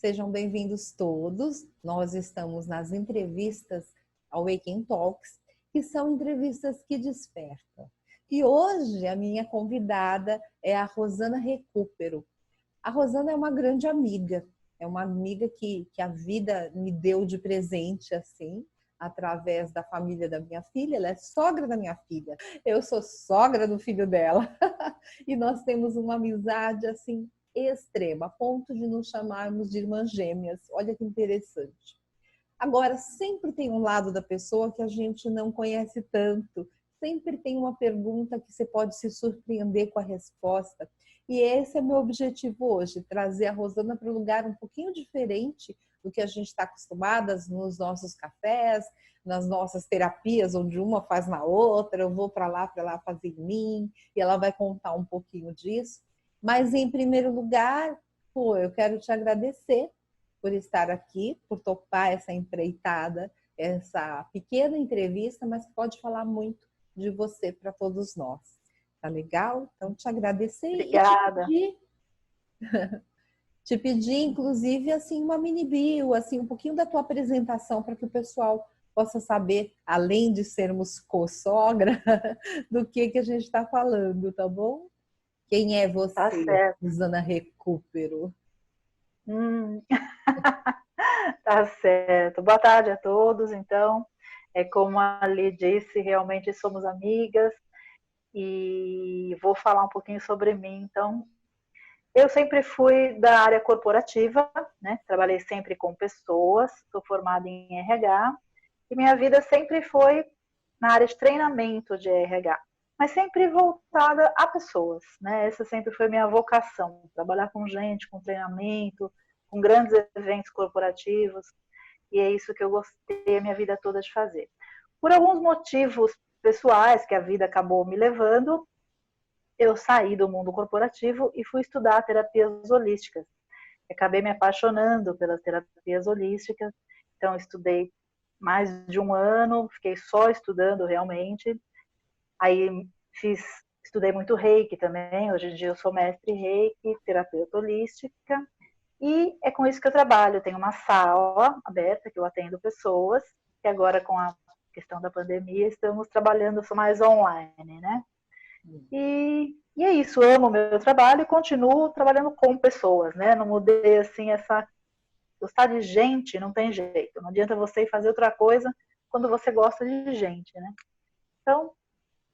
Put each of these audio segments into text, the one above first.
sejam bem-vindos todos. Nós estamos nas entrevistas Awaken Talks, que são entrevistas que despertam. E hoje a minha convidada é a Rosana Recupero. A Rosana é uma grande amiga, é uma amiga que a vida me deu de presente, assim, através da família da minha filha. Ela é sogra da minha filha, eu sou sogra do filho dela. E nós temos uma amizade, assim, extrema, a ponto de nos chamarmos de irmãs gêmeas. Olha que interessante. Agora, sempre tem um lado da pessoa que a gente não conhece tanto. Sempre tem uma pergunta que você pode se surpreender com a resposta. E esse é meu objetivo hoje, trazer a Rosana para um lugar um pouquinho diferente do que a gente está acostumadas nos nossos cafés, nas nossas terapias, onde uma faz na outra, eu vou para lá fazer em mim, e ela vai contar um pouquinho disso. Mas, em primeiro lugar, eu quero te agradecer por estar aqui, por topar essa empreitada, essa pequena entrevista, mas pode falar muito de você para todos nós. Tá legal? Então, te agradecer. Obrigada. E te pedir, inclusive, assim, uma mini bio, assim, um pouquinho da tua apresentação para que o pessoal possa saber, além de sermos co-sogra, do que a gente está falando, tá bom? Quem é você, Tá certo. Rosana Recupero? Tá certo. Boa tarde a todos. Então, como a Ali disse, realmente somos amigas e vou falar um pouquinho sobre mim. Então, eu sempre fui da área corporativa, né? Trabalhei sempre com pessoas, sou formada em RH e minha vida sempre foi na área de treinamento de RH, mas sempre voltada a pessoas, né? Essa sempre foi minha vocação, trabalhar com gente, com treinamento, com grandes eventos corporativos, e é isso que eu gostei a minha vida toda de fazer. Por alguns motivos pessoais que a vida acabou me levando, eu saí do mundo corporativo e fui estudar terapias holísticas. Acabei me apaixonando pelas terapias holísticas, então estudei mais de um ano, fiquei só estudando realmente. Aí estudei muito Reiki também, hoje em dia eu sou mestre Reiki, terapeuta holística, e é com isso que eu trabalho. Tenho uma sala aberta que eu atendo pessoas, e agora com a questão da pandemia estamos trabalhando mais online, né? E é isso, amo o meu trabalho e continuo trabalhando com pessoas, né? Não mudei assim gostar de gente não tem jeito. Não adianta você ir fazer outra coisa quando você gosta de gente, né? Então,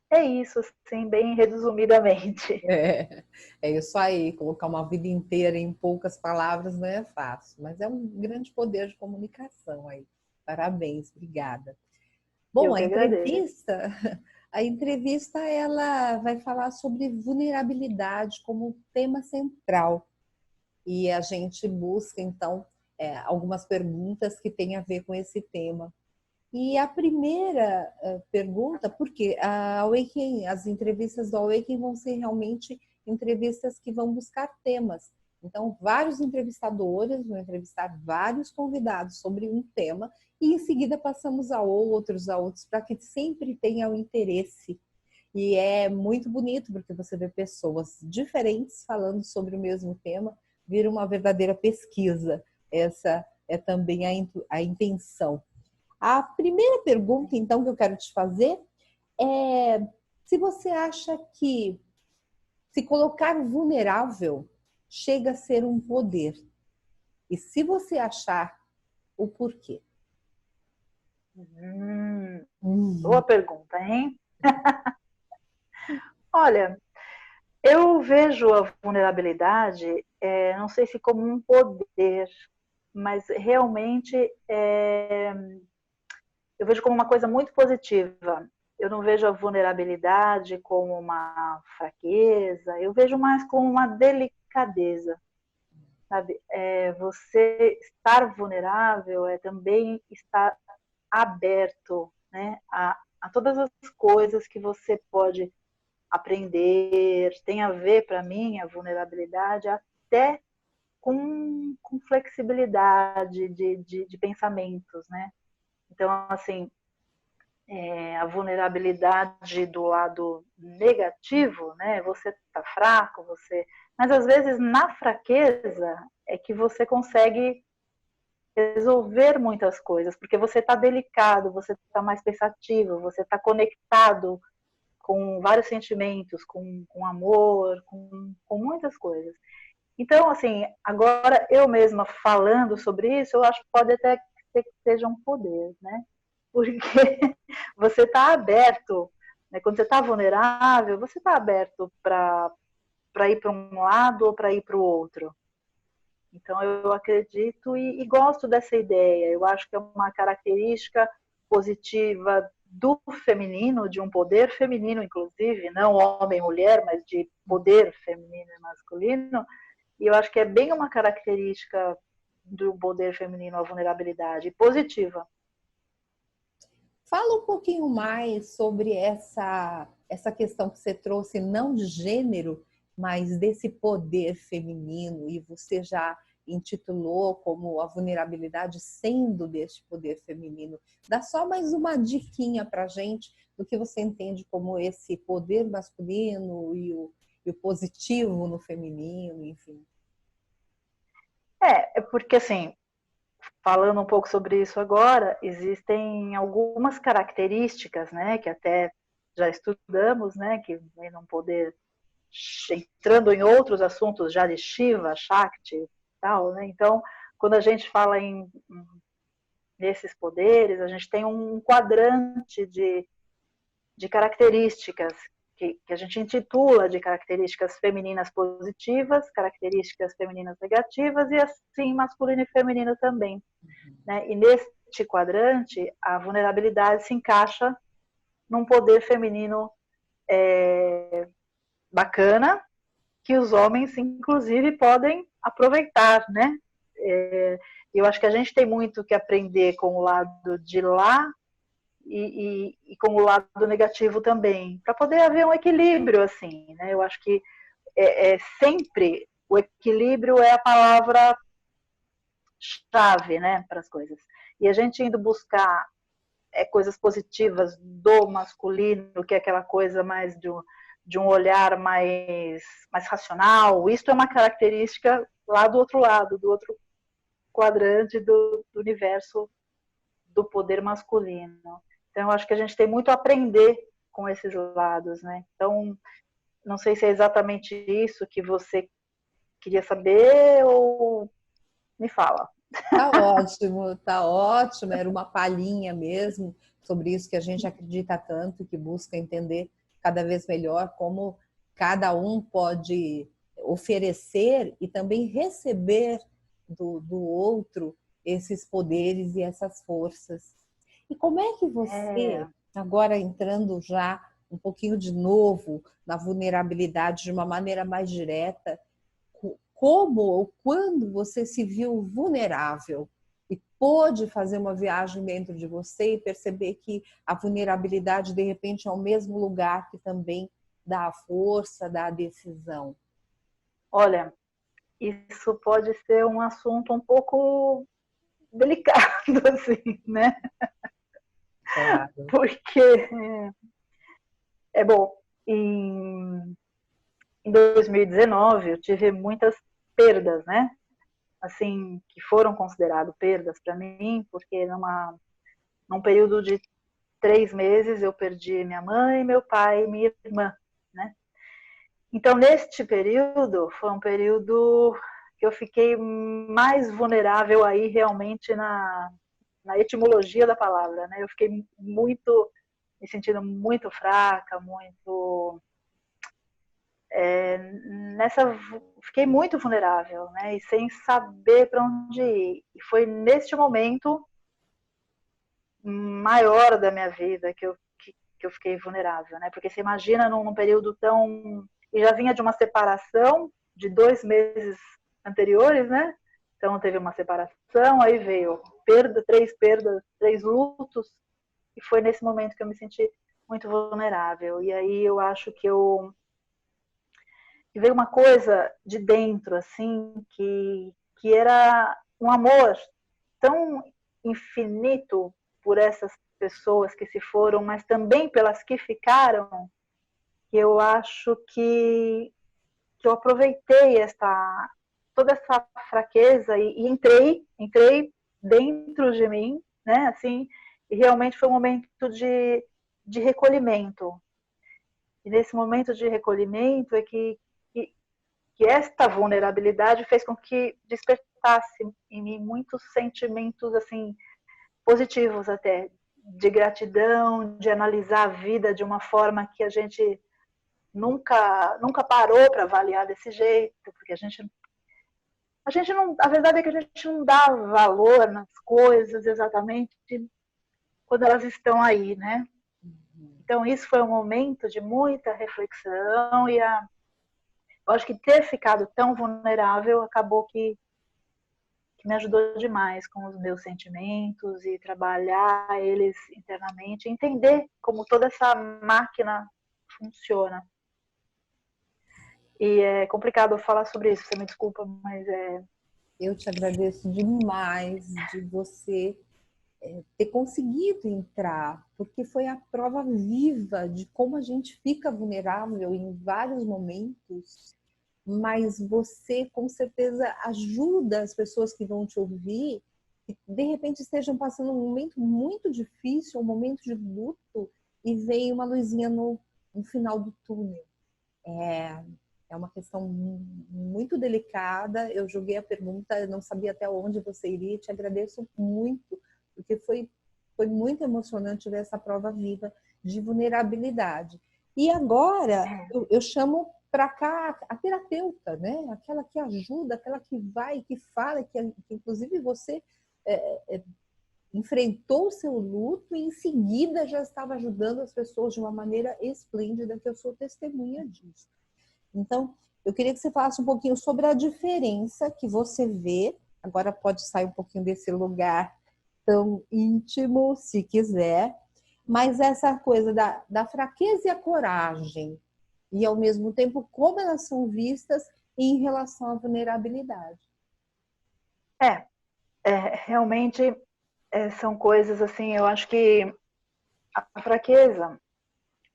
é isso, assim, bem resumidamente. É isso aí, colocar uma vida inteira em poucas palavras não é fácil, mas é um grande poder de comunicação aí. Parabéns, obrigada. Bom, Eu que agradeço. a entrevista ela vai falar sobre vulnerabilidade como tema central. E a gente busca, então, algumas perguntas que têm a ver com esse tema. E a primeira pergunta, porque as entrevistas do Awaken vão ser realmente entrevistas que vão buscar temas. Então, vários entrevistadores vão entrevistar vários convidados sobre um tema e em seguida passamos a outros, para que sempre tenha o interesse. E é muito bonito porque você vê pessoas diferentes falando sobre o mesmo tema, vira uma verdadeira pesquisa. Essa é também a intenção. A primeira pergunta, então, que eu quero te fazer é se você acha que se colocar vulnerável chega a ser um poder. E se você achar, o porquê? Boa pergunta, hein? Olha, eu vejo a vulnerabilidade, não sei se como um poder, mas realmente eu vejo como uma coisa muito positiva. Eu não vejo a vulnerabilidade como uma fraqueza, eu vejo mais como uma delicadeza, sabe? Você estar vulnerável é também estar aberto, né, a todas as coisas que você pode aprender. Tem a ver, para mim, a vulnerabilidade até com flexibilidade de pensamentos, né? Então, assim, a vulnerabilidade do lado negativo, né? Você tá fraco, mas às vezes na fraqueza é que você consegue resolver muitas coisas, porque você está delicado, você está mais pensativo, você está conectado com vários sentimentos, com amor, com muitas coisas. Então, assim, agora eu mesma falando sobre isso, eu acho que pode até ser que seja um poder, né? Porque você está aberto, né? Quando você está vulnerável, você está aberto para ir para um lado ou para ir para o outro. Então, eu acredito e gosto dessa ideia. Eu acho que é uma característica positiva do feminino, de um poder feminino, inclusive, não homem e mulher, mas de poder feminino e masculino. E eu acho que é bem uma característica do poder feminino, a vulnerabilidade, positiva. Fala um pouquinho mais sobre essa questão que você trouxe, não de gênero, mas desse poder feminino, e você já intitulou como a vulnerabilidade sendo deste poder feminino. Dá só mais uma diquinha para a gente do que você entende como esse poder masculino e o positivo no feminino, enfim. É porque assim, falando um pouco sobre isso agora, existem algumas características, né, que até já estudamos, né, que vem num poder entrando em outros assuntos já de Shiva, Shakti e tal, né? Então, quando a gente fala nesses poderes, a gente tem um quadrante de características que a gente intitula de características femininas positivas, características femininas negativas e assim masculino e feminino também, né? E neste quadrante a vulnerabilidade se encaixa num poder feminino bacana que os homens inclusive podem aproveitar, né? Eu acho que a gente tem muito que aprender com o lado de lá e com o lado negativo também, para poder haver um equilíbrio, assim, né? Eu acho que sempre o equilíbrio é a palavra-chave, né, para as coisas. E a gente indo buscar coisas positivas do masculino, que é aquela coisa mais de um olhar mais racional, isso é uma característica lá do outro lado, do outro quadrante do universo do poder masculino. Então, eu acho que a gente tem muito a aprender com esses lados, né? Então, não sei se é exatamente isso que você queria saber ou me fala. Tá ótimo, era uma palhinha mesmo sobre isso que a gente acredita tanto, que busca entender cada vez melhor como cada um pode oferecer e também receber do outro esses poderes e essas forças. E como é que você, agora entrando já um pouquinho de novo na vulnerabilidade de uma maneira mais direta, como ou quando você se viu vulnerável e pôde fazer uma viagem dentro de você e perceber que a vulnerabilidade, de repente, é o mesmo lugar que também dá a força, dá a decisão? Olha, isso pode ser um assunto um pouco delicado, assim, né? Claro. Porque, bom, em 2019 eu tive muitas perdas, né? Assim, que foram consideradas perdas para mim, porque num período de 3 meses eu perdi minha mãe, meu pai e minha irmã, né? Então, neste período, foi um período que eu fiquei mais vulnerável aí realmente na etimologia da palavra, né? Eu fiquei me sentindo muito fraca, fiquei muito vulnerável, né? E sem saber para onde ir. E foi neste momento maior da minha vida que eu fiquei vulnerável, né? Porque você imagina num período tão... E já vinha de uma separação de 2 meses anteriores, né? Então teve uma separação, aí veio perdas, 3 lutos, e foi nesse momento que eu me senti muito vulnerável. E aí eu acho que veio uma coisa de dentro, assim, que era um amor tão infinito por essas pessoas que se foram, mas também pelas que ficaram, que eu acho que eu aproveitei toda essa fraqueza e entrei dentro de mim, né? Assim, e realmente foi um momento de recolhimento. E nesse momento de recolhimento é que esta vulnerabilidade fez com que despertasse em mim muitos sentimentos assim positivos até, de gratidão, de analisar a vida de uma forma que a gente nunca parou para avaliar desse jeito, porque a gente não, a verdade é que a gente não dá valor nas coisas exatamente quando elas estão aí, né? Então isso foi um momento de muita reflexão e eu acho que ter ficado tão vulnerável acabou que me ajudou demais com os meus sentimentos e trabalhar eles internamente, entender como toda essa máquina funciona. E é complicado falar sobre isso, você me desculpa, mas Eu te agradeço demais de você ter conseguido entrar, porque foi a prova viva de como a gente fica vulnerável em vários momentos, mas você com certeza ajuda as pessoas que vão te ouvir, que de repente estejam passando um momento muito difícil, um momento de luto, e vem uma luzinha no final do túnel. É uma questão muito delicada. Eu joguei a pergunta, não sabia até onde você iria. Te agradeço muito, porque foi muito emocionante ver essa prova viva de vulnerabilidade. E agora eu chamo para cá a terapeuta, né? Aquela que ajuda, aquela que vai, que fala, que inclusive você enfrentou o seu luto e em seguida já estava ajudando as pessoas de uma maneira esplêndida, que eu sou testemunha disso. Então, eu queria que você falasse um pouquinho sobre a diferença que você vê. Agora pode sair um pouquinho desse lugar tão íntimo, se quiser. Mas essa coisa da fraqueza e a coragem. E, ao mesmo tempo, como elas são vistas em relação à vulnerabilidade. Realmente são coisas assim, eu acho que a fraqueza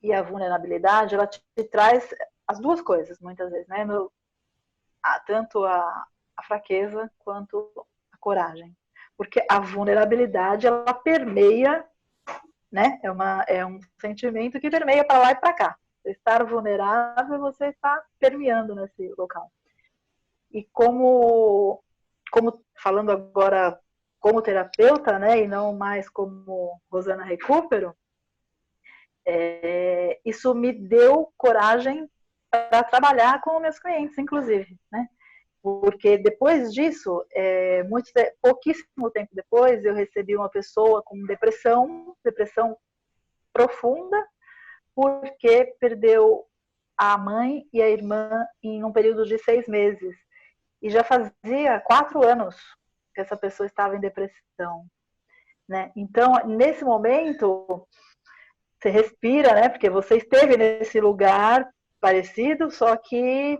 e a vulnerabilidade, ela te traz as duas coisas, muitas vezes, né? Tanto a fraqueza quanto a coragem. Porque a vulnerabilidade, ela permeia, né? É um sentimento que permeia para lá e para cá. Você estar vulnerável, você está permeando nesse local. E como falando agora como terapeuta, né, e não mais como Rosana Recupero, isso me deu coragem para trabalhar com meus clientes, inclusive, né? Porque depois disso, pouquíssimo tempo depois, eu recebi uma pessoa com depressão profunda, porque perdeu a mãe e a irmã em um período de 6 meses. E já fazia 4 anos que essa pessoa estava em depressão, né? Então, nesse momento, você respira, né? Porque você esteve nesse lugar parecido, só que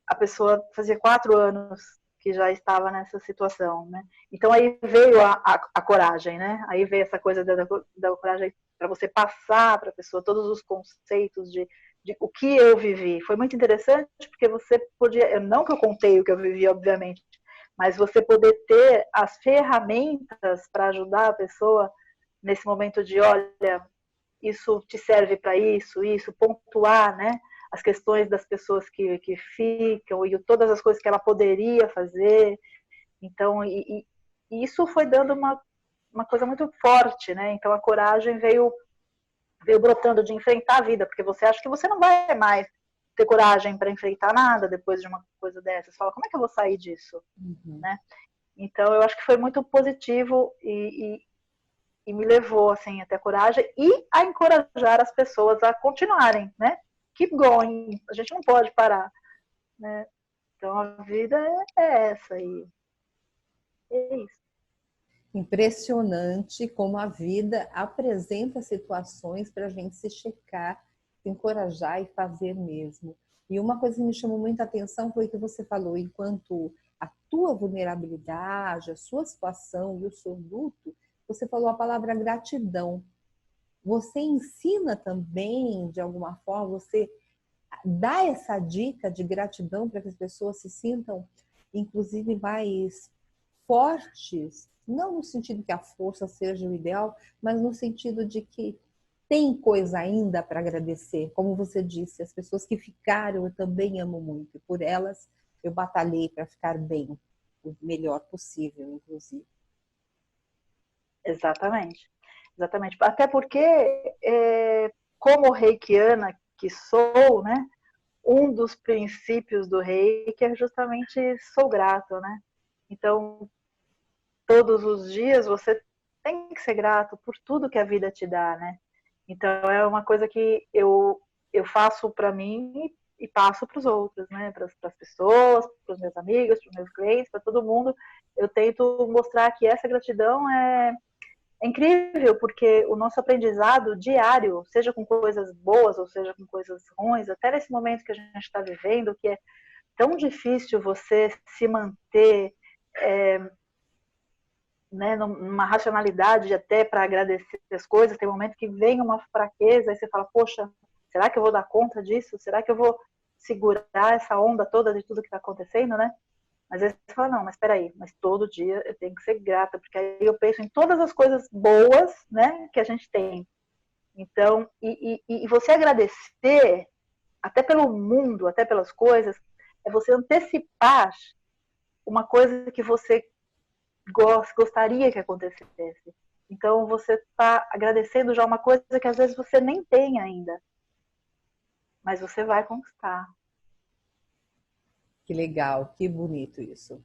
a pessoa fazia 4 anos que já estava nessa situação, né? Então aí veio a coragem, né? Aí veio essa coisa da coragem para você passar para a pessoa todos os conceitos de o que eu vivi. Foi muito interessante porque você podia, não que eu contei o que eu vivi, obviamente, mas você poder ter as ferramentas para ajudar a pessoa nesse momento de, olha, isso te serve para isso, pontuar, né? As questões das pessoas que ficam e todas as coisas que ela poderia fazer. Então, e isso foi dando uma coisa muito forte, né? Então a coragem veio brotando de enfrentar a vida, porque você acha que você não vai mais ter coragem para enfrentar nada depois de uma coisa dessa. Você fala, como é que eu vou sair disso? Uhum. Né? Então eu acho que foi muito positivo e me levou assim até a coragem e a encorajar as pessoas a continuarem, né? Keep going, a gente não pode parar, né? Então a vida é essa aí. É isso. Impressionante como a vida apresenta situações para a gente se checar, se encorajar e fazer mesmo. E uma coisa que me chamou muita atenção foi que você falou, enquanto a tua vulnerabilidade, a sua situação e o seu luto, você falou a palavra gratidão. Você ensina também, de alguma forma, você dá essa dica de gratidão para que as pessoas se sintam, inclusive, mais fortes, não no sentido que a força seja o ideal, mas no sentido de que tem coisa ainda para agradecer. Como você disse, as pessoas que ficaram eu também amo muito, e por elas eu batalhei para ficar bem, o melhor possível, inclusive. Exatamente. Exatamente. Até porque, como reikiana que sou, né, um dos princípios do reiki é justamente sou grato, né? Então, todos os dias você tem que ser grato por tudo que a vida te dá, né? Então, é uma coisa que eu faço para mim e passo para os outros, né? Para as pessoas, para os meus amigos, para os meus clientes, para todo mundo. Eu tento mostrar que essa gratidão é incrível, porque o nosso aprendizado diário, seja com coisas boas ou seja com coisas ruins, até nesse momento que a gente está vivendo, que é tão difícil você se manter né, numa racionalidade até para agradecer as coisas, tem um momento que vem uma fraqueza e você fala, poxa, será que eu vou dar conta disso? Será que eu vou segurar essa onda toda de tudo que está acontecendo, né? Às vezes você fala, não, mas espera aí, mas todo dia eu tenho que ser grata, porque aí eu penso em todas as coisas boas, né, que a gente tem. Então, e você agradecer, até pelo mundo, até pelas coisas, é você antecipar uma coisa que você gostaria que acontecesse. Então, você está agradecendo já uma coisa que às vezes você nem tem ainda, mas você vai conquistar. Que legal, que bonito isso.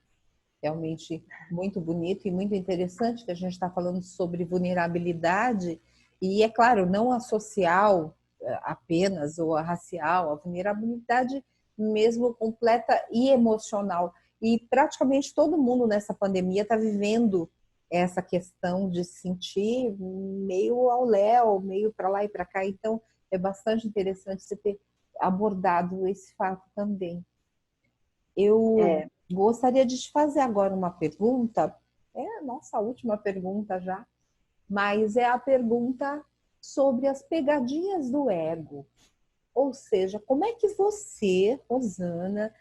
Realmente muito bonito e muito interessante que a gente está falando sobre vulnerabilidade e, é claro, não a social apenas ou a racial, a vulnerabilidade mesmo completa e emocional. E praticamente todo mundo nessa pandemia está vivendo essa questão de se sentir meio ao léu, meio para lá e para cá. Então, é bastante interessante você ter abordado esse fato também. Eu É, gostaria de te fazer agora uma pergunta, é a nossa última pergunta já, mas é a pergunta sobre as pegadinhas do ego. Ou seja, como é que você, Rosana,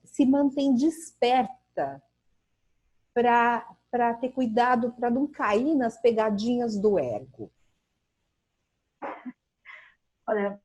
se mantém desperta para ter cuidado para não cair nas pegadinhas do ego? olha,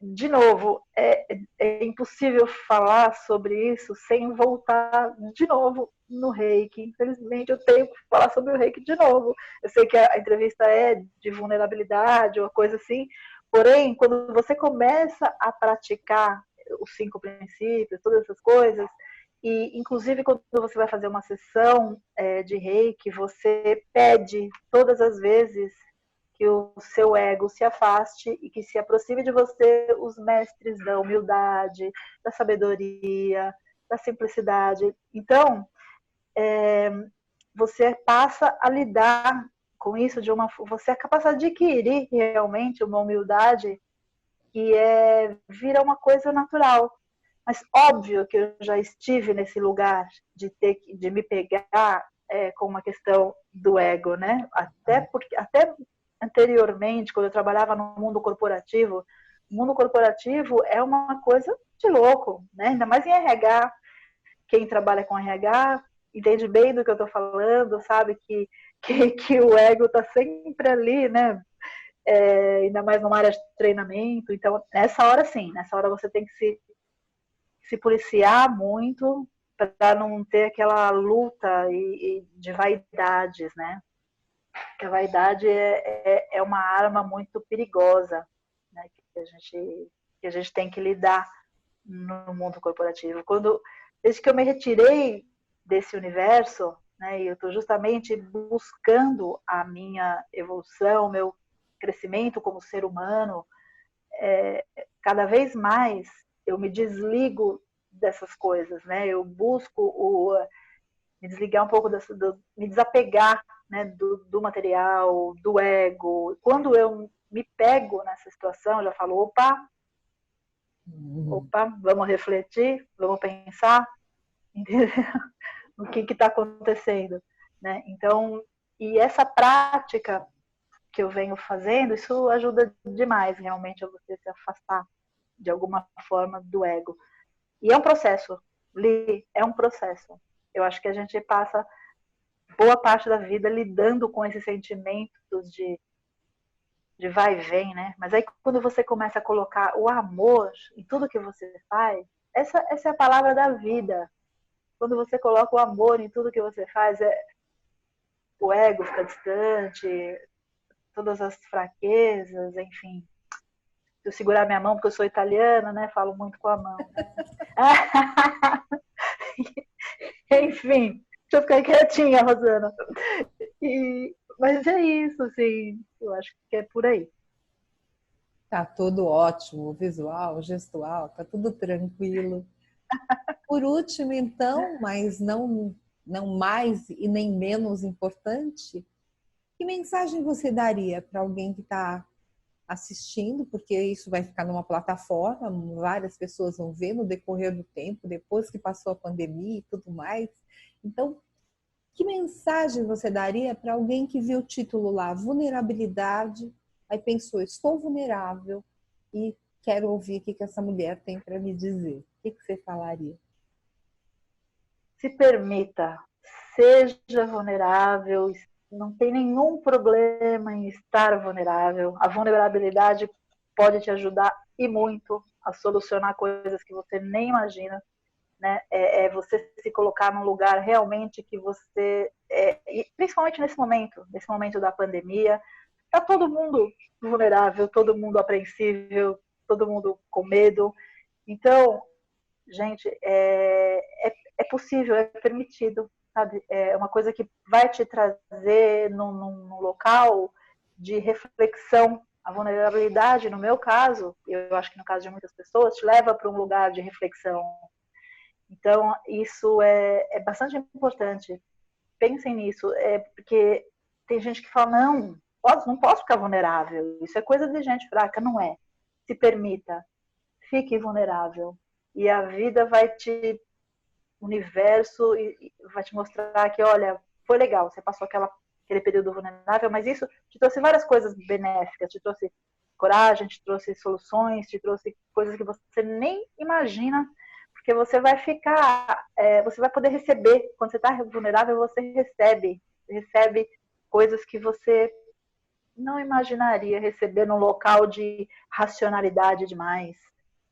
de novo, é impossível falar sobre isso sem voltar de novo no reiki. Infelizmente, eu tenho que falar sobre o reiki de novo. Eu sei que a entrevista é de vulnerabilidade ou coisa assim, porém, quando você começa a praticar os 5 princípios, todas essas coisas, e inclusive quando você vai fazer uma sessão de reiki, você pede todas as vezes que o seu ego se afaste e que se aproxime de você os mestres da humildade, da sabedoria, da simplicidade. Então, você passa a lidar com isso você é capaz de adquirir realmente uma humildade que vira uma coisa natural. Mas óbvio que eu já estive nesse lugar de me pegar com uma questão do ego, né? Até anteriormente, quando eu trabalhava no mundo corporativo, o mundo corporativo é uma coisa de louco, né? Ainda mais em RH. Quem trabalha com RH entende bem do que eu estou falando, sabe que o ego está sempre ali, né? Ainda mais numa área de treinamento. Então, nessa hora sim, nessa hora você tem que se policiar muito para não ter aquela luta de vaidades, né? Porque a vaidade é uma arma muito perigosa, né? Que a gente tem que lidar no mundo corporativo. Desde que eu me retirei desse universo, né, e eu estou justamente buscando a minha evolução, meu crescimento como ser humano, cada vez mais eu me desligo dessas coisas, né? Eu busco me desligar um pouco me desapegar, né, do material, do ego. Quando eu me pego nessa situação, eu já falo, opa, vamos refletir, vamos pensar no que está acontecendo, né? Então, e essa prática que eu venho fazendo, isso ajuda demais realmente a você se afastar de alguma forma, do ego. E é um processo, Li, é um processo. Eu acho que a gente passa boa parte da vida lidando com esses sentimentos de vai e vem, né? Mas aí quando você começa a colocar o amor em tudo que você faz, essa é a palavra da vida. Quando você coloca o amor em tudo que você faz, o ego fica distante, todas as fraquezas, enfim. Se eu segurar minha mão, porque eu sou italiana, né? Falo muito com a mão, né? Enfim, deixa eu ficar quietinha, Rosana. Mas é isso, assim, eu acho que é por aí. Tá tudo ótimo, visual, gestual, tá tudo tranquilo. Por último, então, mas não mais e nem menos importante, que mensagem você daria para alguém que está assistindo, porque isso vai ficar numa plataforma, várias pessoas vão ver no decorrer do tempo, depois que passou a pandemia e tudo mais. Então, que mensagem você daria para alguém que viu o título lá, vulnerabilidade, aí pensou, estou vulnerável e quero ouvir o que essa mulher tem para me dizer? O que você falaria? Se permita, seja vulnerável, não tem nenhum problema em estar vulnerável. A vulnerabilidade pode te ajudar e muito a solucionar coisas que você nem imagina. Né? É você se colocar num lugar realmente que você, e principalmente nesse momento da pandemia, está todo mundo vulnerável, todo mundo apreensível, todo mundo com medo. Então, gente, é possível, é permitido, sabe? É uma coisa que vai te trazer num local de reflexão. A vulnerabilidade, no meu caso, eu acho que no caso de muitas pessoas, te leva para um lugar de reflexão. Então, isso é bastante importante. Pensem nisso, porque tem gente que fala, não posso ficar vulnerável, isso é coisa de gente fraca. Não é. Se permita, fique vulnerável. E a vida o universo vai te mostrar que, olha, foi legal, você passou aquele período vulnerável, mas isso te trouxe várias coisas benéficas, te trouxe coragem, te trouxe soluções, te trouxe coisas que você nem imagina, porque você vai ficar, você vai poder receber, quando você está vulnerável, você recebe coisas que você não imaginaria receber num local de racionalidade demais,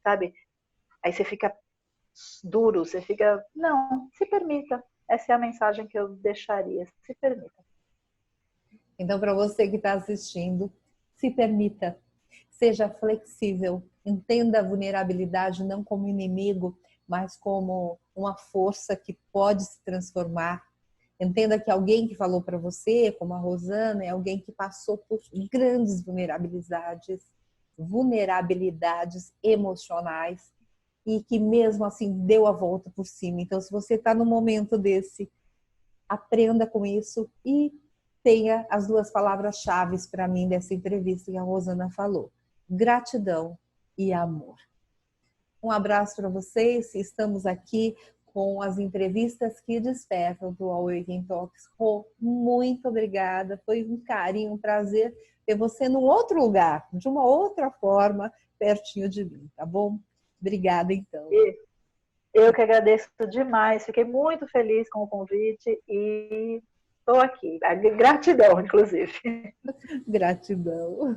sabe? Aí você fica duro, você fica... Não, se permita. Essa é a mensagem que eu deixaria. Se permita. Então, para você que está assistindo, se permita, seja flexível, entenda a vulnerabilidade não como inimigo, mas como uma força que pode se transformar. Entenda que alguém que falou para você, como a Rosana, é alguém que passou por grandes vulnerabilidades emocionais e que mesmo assim deu a volta por cima. Então, se você está num momento desse, aprenda com isso e tenha as duas palavras-chave para mim dessa entrevista que a Rosana falou: gratidão e amor. Um abraço para vocês, estamos aqui com as entrevistas que despertam do Awakening Talks. Rô, muito obrigada, foi um carinho, um prazer ter você num outro lugar, de uma outra forma, pertinho de mim, tá bom? Obrigada, então. Eu que agradeço demais, fiquei muito feliz com o convite e estou aqui. Gratidão, inclusive. Gratidão.